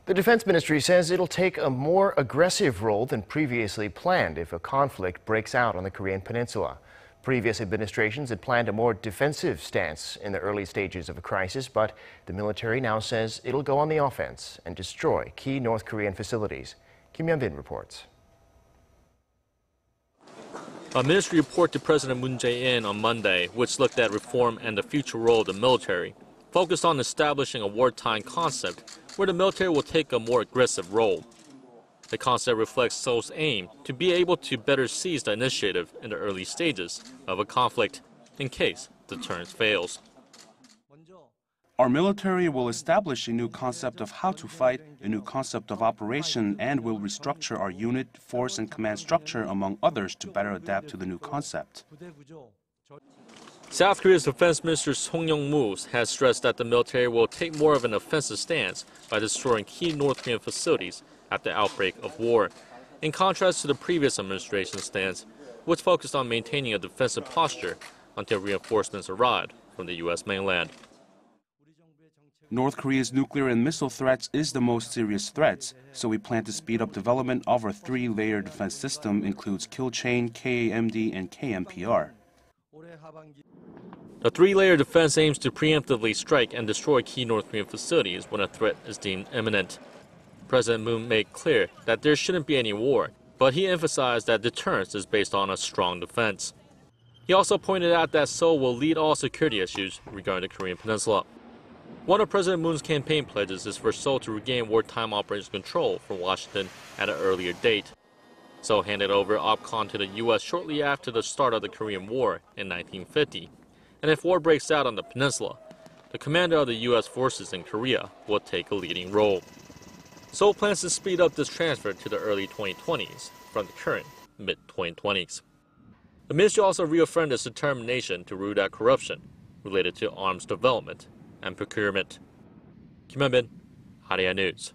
The Defense Ministry says it'll take a more aggressive role than previously planned if a conflict breaks out on the Korean peninsula. Previous administrations had planned a more defensive stance in the early stages of a crisis, but the military now says it'll go on the offense and destroy key North Korean facilities. Hyun-bin reports. A ministry report to President Moon-Jae-in on Monday, which looked at reform and the future role of the military, focused on establishing a wartime concept where the military will take a more aggressive role. The concept reflects Seoul's aim to be able to better seize the initiative in the early stages of a conflict in case deterrence fails. Our military will establish a new concept of how to fight, a new concept of operation, and will restructure our unit, force, and command structure, among others, to better adapt to the new concept. South Korea's Defense Minister Song Yong-moo has stressed that the military will take more of an offensive stance by destroying key North Korean facilities at the outbreak of war, in contrast to the previous administration's stance, which focused on maintaining a defensive posture until reinforcements arrived from the U.S. mainland. North Korea's nuclear and missile threats is the most serious threat, so we plan to speed up development of our three-layer defense system, includes kill chain, KAMD, and KMPR. The three-layer defense aims to preemptively strike and destroy key North Korean facilities when a threat is deemed imminent. President Moon made clear that there shouldn't be any war, but he emphasized that deterrence is based on a strong defense. He also pointed out that Seoul will lead all security issues regarding the Korean peninsula. One of President Moon's campaign pledges is for Seoul to regain wartime operations control from Washington at an earlier date. Seoul handed over OPCON to the U.S. shortly after the start of the Korean War in 1950. And if war breaks out on the peninsula, the commander of the U.S. forces in Korea will take a leading role. Seoul plans to speed up this transfer to the early 2020s from the current mid-2020s. The ministry also reaffirmed its determination to root out corruption related to arms development and procurement. Hyun-bin, Arirang News.